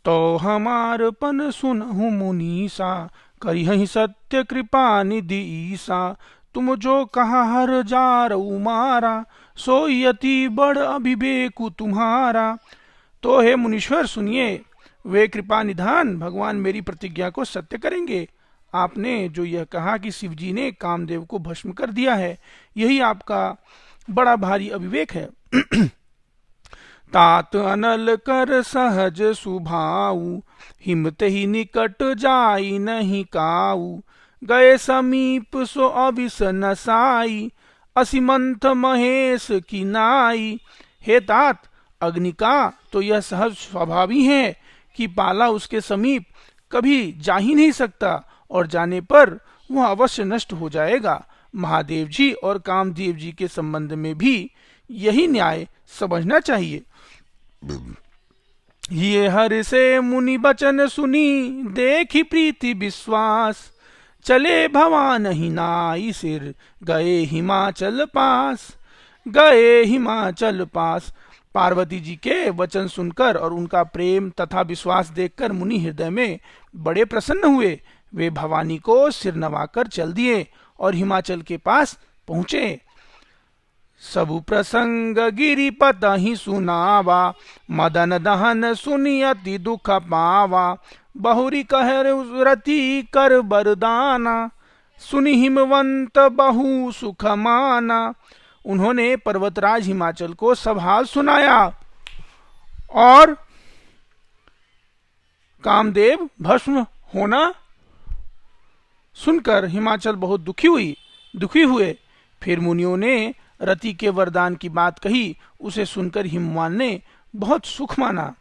तो हमार पन सुनहु मुनीसा, करिहहि सत्य कृपा निधि ईसा। तुम जो कहा हर जार उमारा, सोई अति बड़ अभिवेकु तुम्हारा। तो हे मुनीश्वर सुनिए, वे कृपा निधान भगवान मेरी प्रतिज्ञा को सत्य करेंगे। आपने जो यह कहा कि शिवजी ने कामदेव को भस्म कर दिया है, यही आपका बड़ा भारी अविवेक है। तात अनल कर सहज सुभाऊ, हिमत ही निकट जाई नहीं काऊ। गए समीप सो अविस नसाई, असिमंथ महेश की नाई। हे तात, अग्नि का तो यह सहज स्वभावी है कि पाला उसके समीप कभी जा ही नहीं सकता, और जाने पर वह अवश्य नष्ट हो जाएगा। महादेव जी और कामदेव जी के संबंध में भी यही न्याय समझना चाहिए। ये हर से मुनि बचन सुनी, देखी प्रीति विश्वास। चले भवान ही नाई सिर, गए हिमाचल पास। गए हिमाचल पास। पार्वती जी के वचन सुनकर और उनका प्रेम तथा विश्वास देखकर मुनि हृदय में बड़े प्रसन्न हुए। वे भवानी को सिर नवाकर चल दिए और हिमाचल के पास पहुंचे। सबु प्रसंग गिरिपत ही सुनावा, मदन दहन सुनी अति दुख पावा। बहुरी कह रति कर बरदाना, सुनि हिमवंत बहु सुख माना। उन्होंने पर्वतराज हिमाचल को सब हाल सुनाया और कामदेव भस्म होना सुनकर हिमाचल बहुत दुखी हुए। फिर मुनियों ने रति के वरदान की बात कही। उसे सुनकर हिमवान ने बहुत सुख माना।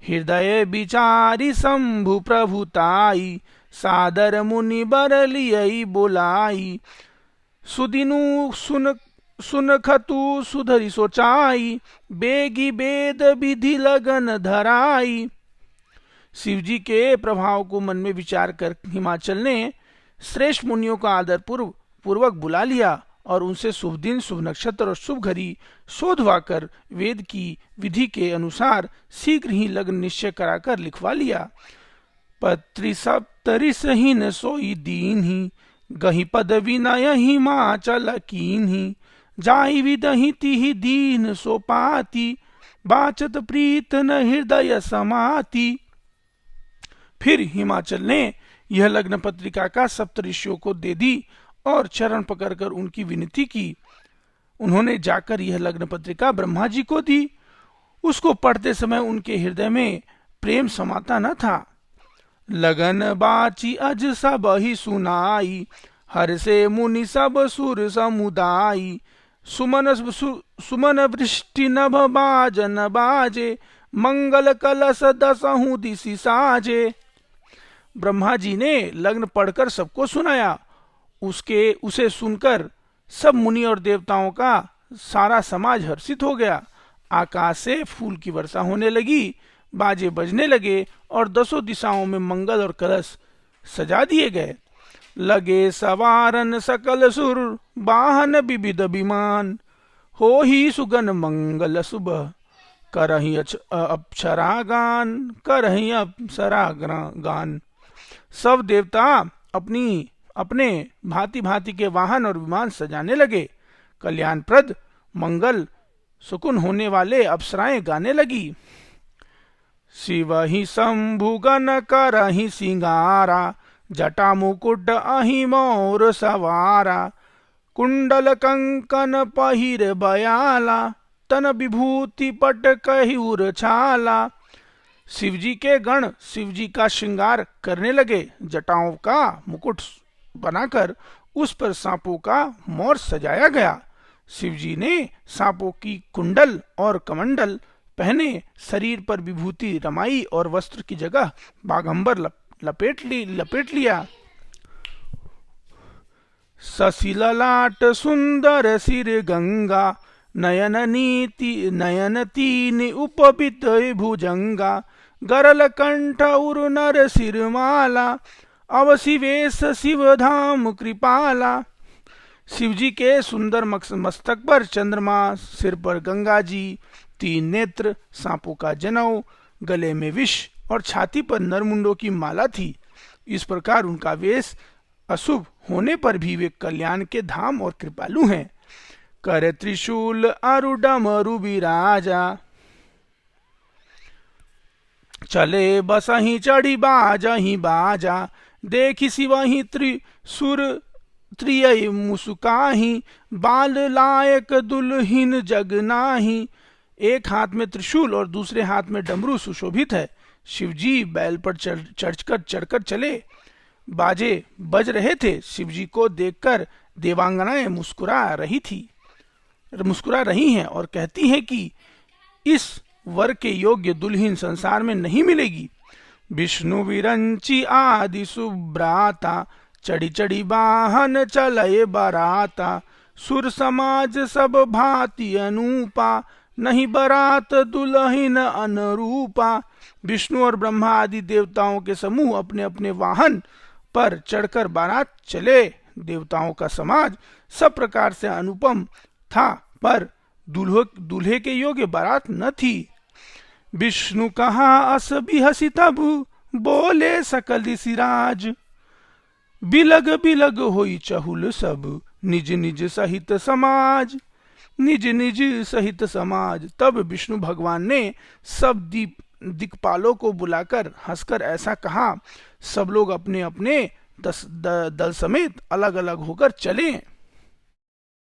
हृदय विचारी शंभु प्रभुताई, सादर मुनि बर लियई बोलाई। सुदिनु सुन खतु सुधरी सोचाई, बेगी वेद विधि लगन धराई। शिवजी के प्रभाव को मन में विचार कर हिमाचल ने श्रेष्ठ मुनियों का आदर पूर्वक बुला लिया और उनसे शुभ दिन, शुभ नक्षत्र और शुभ घड़ी शोधवा कर वेद की विधि के अनुसार शीघ्र ही लग्न निश्चय कराकर लिखवा लिया। पत्री सप्तरी सहीन सोई दीन ही, गही पद विनय हिमाचल कीन ही। जाई विदहि तिहि दीन सो पाती, बाचत प्रीत न हृदय समाती। फिर हिमाचल ने यह लग्न पत्रिका का सप्तऋषियों को दे दी और चरण पकड़कर उनकी विनती की। उन्होंने जाकर यह लग्न पत्रिका ब्रह्मा जी को दी। उसको पढ़ते समय उनके हृदय में प्रेम समाता न था। लगन बाची अज सब ही सुनाई, हर से मुनि सब सुर समुदाई। सुमन वृष्टि नभ बाजन बाजे, मंगल कलश दसहु दिशि साजे। ब्रह्मा जी ने लग्न पढ़कर सबको सुनाया। उसे सुनकर सब मुनि और देवताओं का सारा समाज हर्षित हो गया। आकाश से फूल की वर्षा होने लगी, बाजे बजने लगे और दसों दिशाओं में मंगल और कलश सजा दिए गए। लगे सवारन सकल सुर, वाहन विविध विमान। हो ही सुगन मंगल सुबह, करहि अप्सरा गान। करहि अप्सरा गान। सब देवता अपने भांति भांति के वाहन और विमान सजाने लगे। कल्याणप्रद मंगल सुकुन होने वाले अप्सराएं गाने लगी। शिव ही शंभु गण करहि सिंगारा, जटा मुकुट अहि मोर सवारा। कुंडल कंकन पहिर बयाला, तन विभूति पट कहिउर छाला। शिवजी के गण शिवजी का श्रृंगार करने लगे। जटाओं का मुकुट बनाकर उस पर सांपों का मोर सजाया गया। शिवजी ने सांपों की कुंडल और कमंडल पहने, शरीर पर विभूति रमाई और वस्त्र की जगह बागंबर लपेट लिया। ससिललाट सुंदर सिर गंगा, नयन तीन उपबित भुजंगा। गरल कंठ उर नर सिरमाला, अवशिवेश शिव धाम कृपाला। शिवजी के सुंदर मस्तक पर चंद्रमा, सिर पर गंगा जी, तीन नेत्र, सांपों का जनेऊ, गले में विष और छाती पर नरमुंडों की माला थी। इस प्रकार उनका वेश अशुभ होने पर भी वे कल्याण के धाम और कृपालु हैं। कर त्रिशूल अरु डमरु बिराजा, चले बसहि चढ़ी बाजहि बाजा, देखि शिवहि त्रिसुर त्रिय मुस्काहि, बाल लायक दुल्हिन जग नाही। एक हाथ में त्रिशूल और दूसरे हाथ में डमरू सुशोभित है। शिवजी बैल पर चढ़कर चले, बाजे बज रहे थे। शिवजी को देखकर देवांगनाएं मुस्कुरा रही हैं और कहती हैं कि इस वर के योग्य दुल्हीन संसार में नहीं मिलेगी। विष्णु विरंची आदि सुब्राता, चढ़ी चढ़ी वाहन चलए बराता, सुर समाज सब भांति अनूपा, नहीं बरात दुल्हीन अनुरूपा। विष्णु और ब्रह्मा आदि देवताओं के समूह अपने अपने वाहन पर चढ़कर बारात चले। देवताओं का समाज सब प्रकार से अनुपम था, पर दूल्हे के योग्य बारात न थी। विष्णु कहा अस बिहसी तब, बोले सकल ऋषिराज, बिलग बिलग होई चहुल सब, निज निज सहित समाज। निज निज सहित समाज। तब विष्णु भगवान ने सब दिक्पालों को बुलाकर हंसकर ऐसा कहा, सब लोग अपने अपने दल समेत अलग अलग होकर चलें।